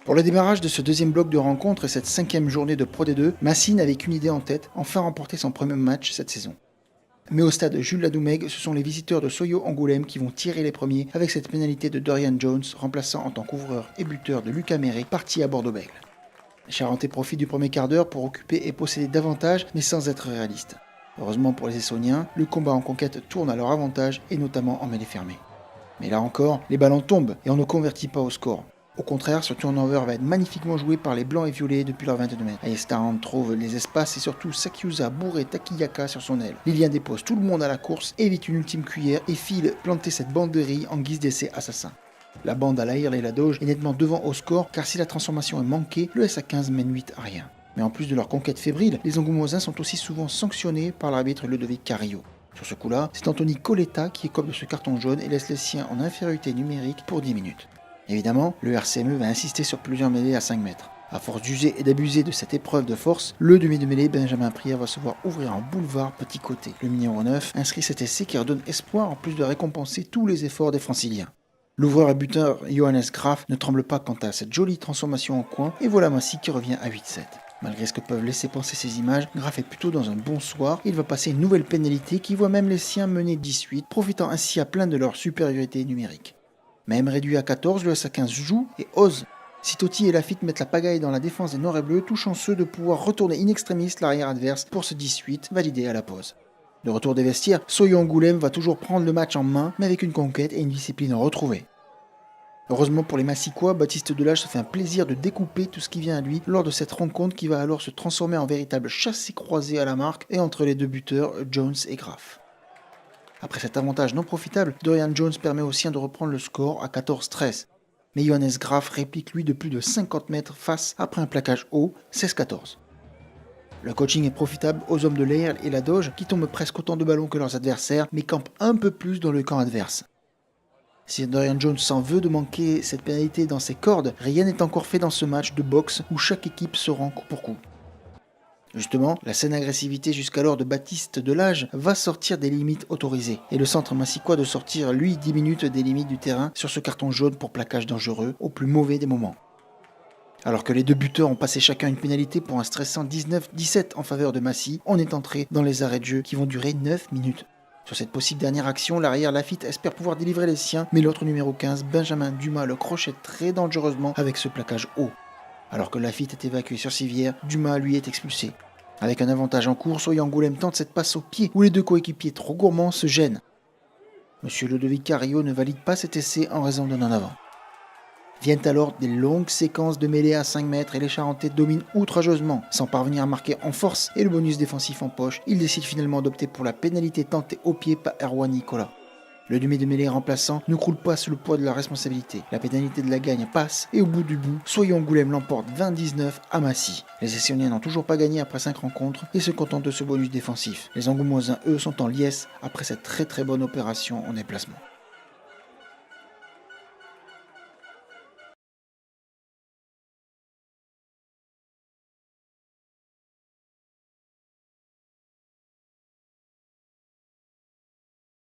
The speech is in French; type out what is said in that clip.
Pour le démarrage de ce deuxième bloc de rencontres et cette cinquième journée de Pro D2, Massy n'avait qu'une idée en tête, enfin remporter son premier match cette saison. Mais au stade Jules Ladoumègue, ce sont les visiteurs de Soyo Angoulême qui vont tirer les premiers avec cette pénalité de Dorian Jones, remplaçant en tant qu'ouvreur et buteur de Lucas Méré, parti à Bordeaux-Bègles. Les Charentais profitent du premier quart d'heure pour occuper et posséder davantage, mais sans être réalistes. Heureusement pour les Essoniens, le combat en conquête tourne à leur avantage, et notamment en mêlée fermée. Mais là encore, les ballons tombent et on ne convertit pas au score. Au contraire, ce turnover va être magnifiquement joué par les blancs et violets depuis leurs 22 mètres. Ayestaran trouve les espaces et surtout Sakyusa bourre Takiyaka sur son aile. Lilian dépose tout le monde à la course, évite une ultime cuillère et file planter cette bande de riz en guise d'essai assassin. La bande à l'Aïr et la Doge est nettement devant au score car si la transformation est manquée, le SA15 mène 8 à rien. Mais en plus de leur conquête fébrile, les Angoumoisins sont aussi souvent sanctionnés par l'arbitre Ludovic Carrillo. Sur ce coup-là, c'est Anthony Coletta qui écope de ce carton jaune et laisse les siens en infériorité numérique pour 10 minutes. Évidemment, le RCME va insister sur plusieurs mêlées à 5 mètres. À force d'user et d'abuser de cette épreuve de force, le demi de mêlée Benjamin Prière va se voir ouvrir un boulevard petit côté. Le numéro 9 inscrit cet essai qui redonne espoir en plus de récompenser tous les efforts des franciliens. L'ouvreur et buteur Johannes Graf ne tremble pas quant à cette jolie transformation en coin et voilà Massy qui revient à 8-7. Malgré ce que peuvent laisser penser ces images, Graf est plutôt dans un bon soir et il va passer une nouvelle pénalité qui voit même les siens mener 18, profitant ainsi à plein de leur supériorité numérique. Même réduit à 14, le SA15 joue et ose. Si Totti et Lafitte mettent la pagaille dans la défense des Noirs et Bleus, tout chanceux de pouvoir retourner in extremis l'arrière adverse pour ce 18 validé à la pause. De retour des vestiaires, Soyo Angoulême va toujours prendre le match en main, mais avec une conquête et une discipline retrouvée. Heureusement pour les Massicois, Baptiste Delage se fait un plaisir de découper tout ce qui vient à lui lors de cette rencontre qui va alors se transformer en véritable chassé-croisé à la marque et entre les deux buteurs, Jones et Graf. Après cet avantage non profitable, Dorian Jones permet aux siens de reprendre le score à 14-13. Mais Johannes Graf réplique lui de plus de 50 mètres face après un plaquage haut, 16-14. Le coaching est profitable aux hommes de l'air et la Doge qui tombent presque autant de ballons que leurs adversaires mais campent un peu plus dans le camp adverse. Si Dorian Jones s'en veut de manquer cette pénalité dans ses cordes, rien n'est encore fait dans ce match de boxe où chaque équipe se rend coup pour coup. Justement, la saine agressivité jusqu'alors de Baptiste Delage va sortir des limites autorisées, et le centre massicois de sortir, lui, 10 minutes des limites du terrain sur ce carton jaune pour plaquage dangereux, au plus mauvais des moments. Alors que les deux buteurs ont passé chacun une pénalité pour un stressant 19-17 en faveur de Massy, on est entré dans les arrêts de jeu qui vont durer 9 minutes. Sur cette possible dernière action, l'arrière Lafitte espère pouvoir délivrer les siens, mais l'autre numéro 15, Benjamin Dumas, le crochette très dangereusement avec ce plaquage haut. Alors que Lafitte est évacué sur civière, Dumas lui est expulsé. Avec un avantage en cours, Soyo Angoulême tente cette passe au pied où les deux coéquipiers trop gourmands se gênent. Monsieur Ludovic Carrillo ne valide pas cet essai en raison d'un en avant. Viennent alors des longues séquences de mêlées à 5 mètres et les Charentais dominent outrageusement. Sans parvenir à marquer en force et le bonus défensif en poche, ils décident finalement d'opter pour la pénalité tentée au pied par Erwan Nicolas. Le demi de mêlée remplaçant ne croule pas sous le poids de la responsabilité. La pénalité de la gagne passe et au bout du bout, Soyo Angoulême l'emporte 20-19 à Massy. Les Essoniens n'ont toujours pas gagné après 5 rencontres et se contentent de ce bonus défensif. Les Angoumoisins, eux, sont en liesse après cette très bonne opération en déplacement.